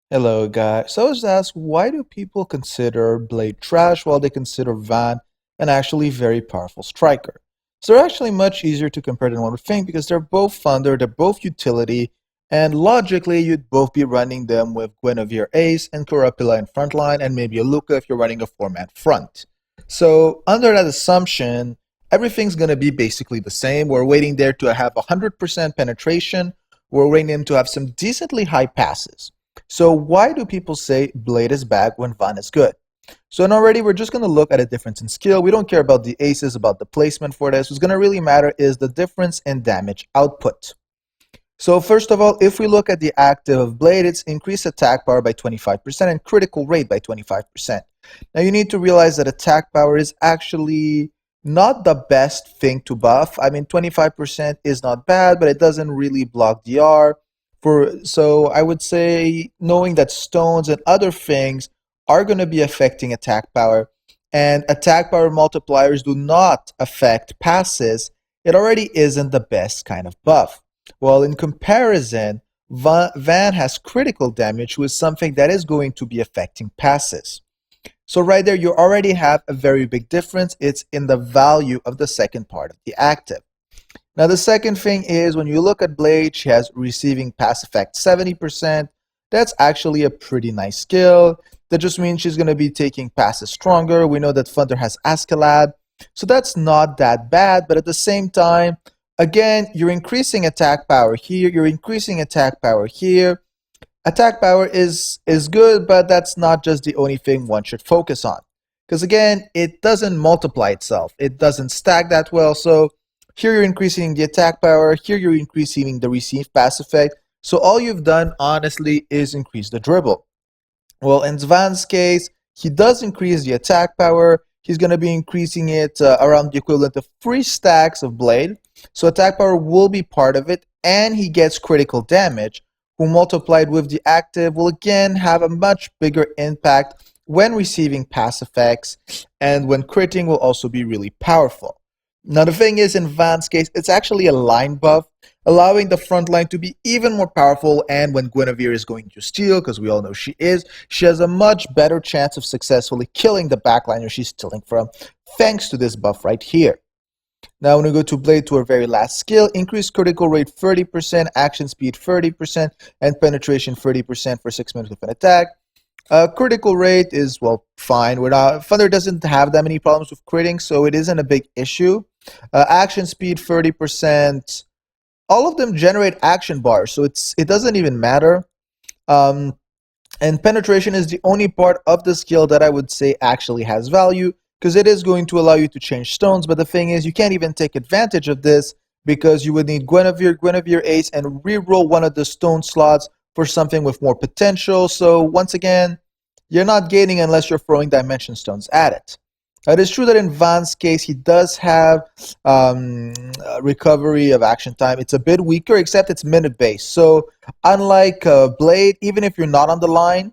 Hello, guys. So I was asked, why do people consider Blade trash while they consider Van an actually very powerful striker? So they're actually much easier to compare than one would think because they're both thunder, they're both utility, and logically you'd both be running them with Guinevere Ace and Kurapila in front line and maybe a Luca if you're running a four-man front. So under that assumption, everything's going to be basically the same. We're waiting there to have 100% penetration. We're waiting them to have some decently high passes. So why do people say Blade is bad when Vann is good? So and already we're just going to look at a difference in skill. We don't care about the aces, about the placement for this. What's going to really matter is the difference in damage output. So first of all, if we look at the active of Blade, it's increased attack power by 25% and critical rate by 25%. Now you need to realize that attack power is actually not the best thing to buff. I mean, 25% is not bad, but it doesn't really block DR. So I would say knowing that stones and other things are going to be affecting attack power, and attack power multipliers do not affect passes, it already isn't the best kind of buff. Well, in comparison, Vann has critical damage, which is something that is going to be affecting passes. So right there, you already have a very big difference. It's in the value of the second part of the active. Now, the second thing is when you look at Blade, she has receiving pass effect 70%. That's actually a pretty nice skill. That just means she's going to be taking passes stronger. We know that Thunder has Askeladd, so that's not that bad. But at the same time, again, you're increasing attack power here. You're increasing attack power here. Attack power is good, but that's not just the only thing one should focus on. Because again, it doesn't multiply itself. It doesn't stack that well. So here you're increasing the attack power. Here you're increasing the receive pass effect. So all you've done, honestly, is increase the dribble. Well, in Zvann's case, he does increase the attack power. He's going to be increasing it around the equivalent of 3 stacks of Blade. So attack power will be part of it. And he gets critical damage, who multiplied with the active will again have a much bigger impact when receiving pass effects. And when critting will also be really powerful. Now the thing is, in Vann's case, it's actually a line buff, allowing the front line to be even more powerful, and when Guinevere is going to steal, because we all know she is, she has a much better chance of successfully killing the backliner she's stealing from, thanks to this buff right here. Now when we go to Blade, to our very last skill, increase critical rate 30%, action speed 30%, and penetration 30% for 6 minutes of an attack. Critical rate is, well, fine. Thunder doesn't have that many problems with critting, so it isn't a big issue. Action speed 30%. All of them generate action bars, so it doesn't even matter. And penetration is the only part of the skill that I would say actually has value, because it is going to allow you to change stones. But the thing is, you can't even take advantage of this because you would need Guinevere Ace, and reroll one of the stone slots for something with more potential. So once again, you're not gaining unless you're throwing dimension stones at it. It is true that in Vann's case, he does have recovery of action time. It's a bit weaker, except it's minute-based. So unlike Blade, even if you're not on the line,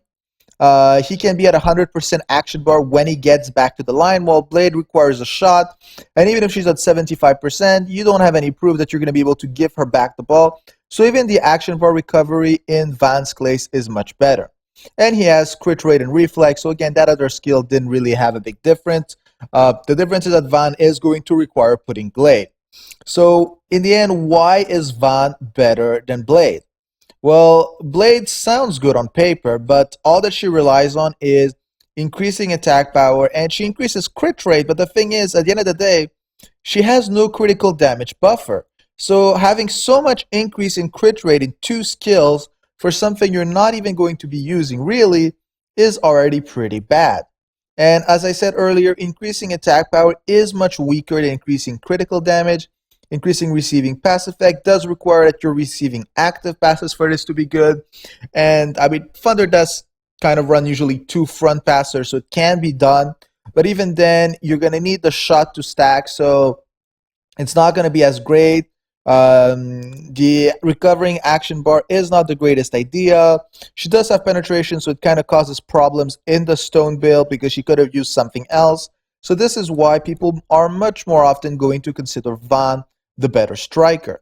he can be at 100% action bar when he gets back to the line, while Blade requires a shot. And even if she's at 75%, you don't have any proof that you're going to be able to give her back the ball. So even the action bar recovery in Vann's case is much better. And he has crit rate and reflex. So again, that other skill didn't really have a big difference. The difference is that Vann is going to require putting Blade. So in the end, why is Vann better than Blade? Well, Blade sounds good on paper, but all that she relies on is increasing attack power, and she increases crit rate. But the thing is, at the end of the day, she has no critical damage buffer. So having so much increase in crit rate in 2 skills for something you're not even going to be using really is already pretty bad. And as I said earlier, increasing attack power is much weaker than increasing critical damage. Increasing receiving pass effect does require that you're receiving active passes for this to be good. And I mean, Thunder does kind of run usually 2 front passers, so it can be done. But even then, you're going to need the shot to stack, so it's not going to be as great. The recovering action bar is not the greatest idea. She does have penetration, so it kind of causes problems in the stone build because she could have used something else. So this is why people are much more often going to consider Vann the better striker.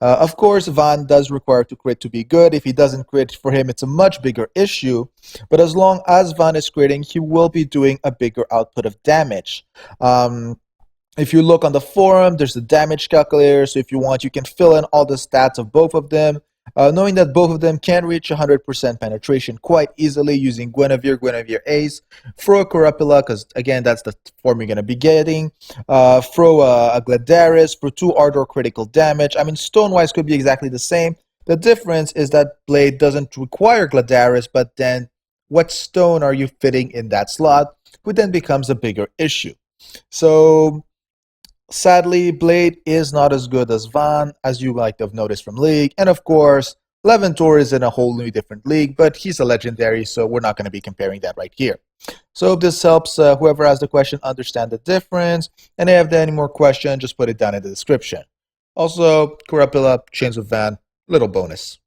Of course, Vann does require to crit to be good. If he doesn't crit, for him, it's a much bigger issue. But as long as Vann is critting, he will be doing a bigger output of damage. Um, if you look on the forum, there's the damage calculator. So if you want, you can fill in all the stats of both of them. Knowing that both of them can reach 100% penetration quite easily using Guinevere Ace, throw a Corrupula, because again, that's the form you're going to be getting. Throw a Gladaris for 2 Ardor critical damage. I mean, stone-wise could be exactly the same. The difference is that Blade doesn't require Gladaris, but then what stone are you fitting in that slot, which then becomes a bigger issue. So sadly, Blade is not as good as Vann, as you might have noticed from League. And of course, Leventor is in a whole new different league, but he's a legendary, so we're not going to be comparing that right here. So if this helps whoever asked the question understand the difference, and if they have any more questions, just put it down in the description. Also, Corrupula, Chains of Vann, little bonus.